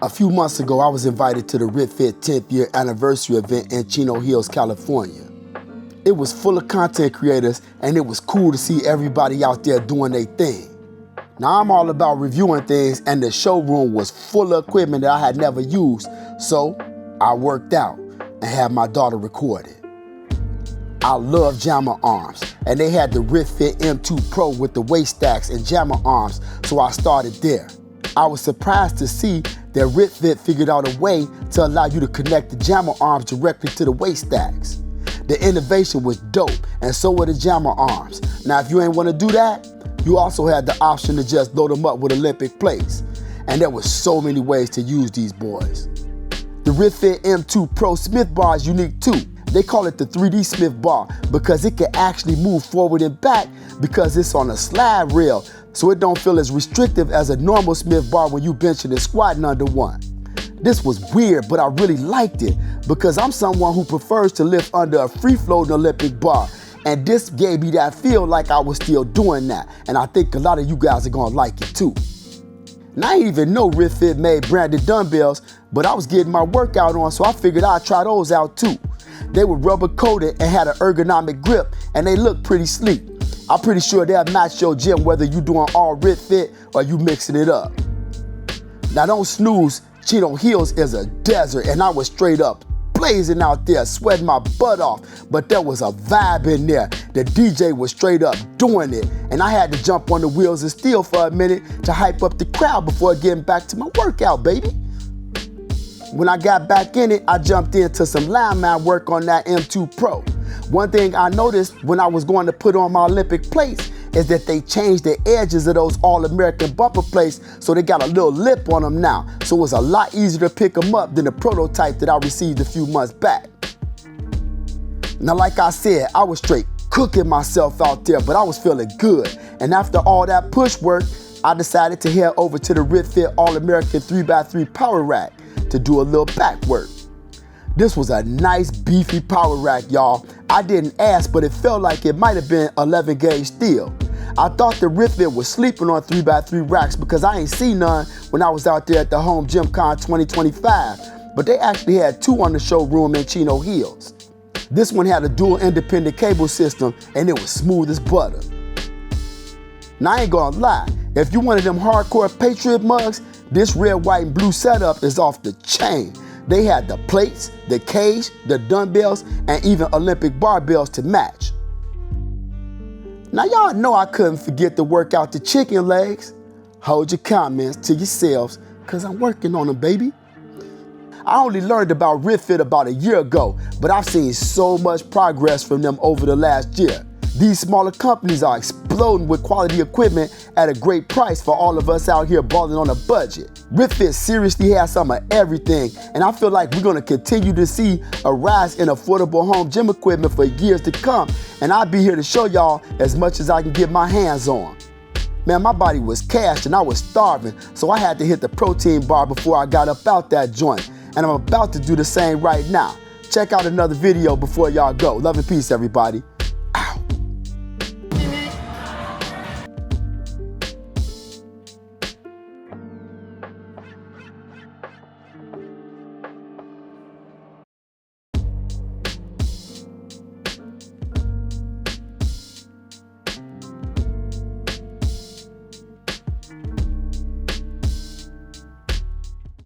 A few months ago, I was invited to the RitFit 10th year anniversary event in Chino Hills, California. It was full of content creators, and it was cool to see everybody out there doing their thing. Now, I'm all about reviewing things, and the showroom was full of equipment that I had never used, so I worked out and had my daughter record it. I love jammer arms, and they had the RitFit M2 Pro with the waist stacks and jammer arms, so I started there. I was surprised to see that RitFit figured out a way to allow you to connect the jammer arms directly to the waist stacks. The innovation was dope, and so were the jammer arms. Now, if you ain't want to do that, you also had the option to just load them up with Olympic plates. And there were so many ways to use these boys. The RitFit M2 Pro Smith bar is unique too. They call it the 3D Smith bar because it can actually move forward and back because it's on a slide rail, so it don't feel as restrictive as a normal Smith bar when you benching and squatting under one. This was weird, but I really liked it because I'm someone who prefers to lift under a free-floating Olympic bar, and this gave me that feel like I was still doing that, and I think a lot of you guys are gonna like it too. And I didn't even know RitFit made branded dumbbells, but I was getting my workout on, so I figured I'd try those out too. They were rubber coated and had an ergonomic grip, and they looked pretty sleek. I'm pretty sure they'll match your gym whether you're doing all RitFit or you mixing it up. Now don't snooze, Chino Hills is a desert, and I was straight up blazing out there, sweating my butt off, but there was a vibe in there. The DJ was straight up doing it, and I had to jump on the wheels of steel for a minute to hype up the crowd before getting back to my workout, baby. When I got back in it, I jumped into some lineman work on that M2 Pro. One thing I noticed when I was going to put on my Olympic plates is that they changed the edges of those All-American bumper plates so they got a little lip on them now, so it's a lot easier to pick them up than the prototype that I received a few months back. Now, like I said, I was straight cooking myself out there, but I was feeling good, and after all that push work, I decided to head over to the RitFit All-American 3x3 Power Rack to do a little back work. This was a nice beefy power rack, y'all. I didn't ask, but it felt like it might have been 11 gauge steel. I thought the RitFit was sleeping on 3x3 racks because I ain't seen none when I was out there at the Home Gym Con 2025, but they actually had two on the showroom in Chino Hills. This one had a dual independent cable system, and it was smooth as butter. Now I ain't gonna lie, if you one of them hardcore Patriot mugs, this red, white, and blue setup is off the chain. They had the plates, the cage, the dumbbells, and even Olympic barbells to match. Now y'all know I couldn't forget to work out the chicken legs. Hold your comments to yourselves, cause I'm working on them, baby. I only learned about RitFit about a year ago, but I've seen so much progress from them over the last year. These smaller companies are exploding with quality equipment at a great price for all of us out here balling on a budget. RitFit seriously has some of everything, and I feel like we're gonna continue to see a rise in affordable home gym equipment for years to come, and I'll be here to show y'all as much as I can get my hands on. Man, my body was cashed and I was starving, so I had to hit the protein bar before I got up out that joint, and I'm about to do the same right now. Check out another video before y'all go. Love and peace, everybody.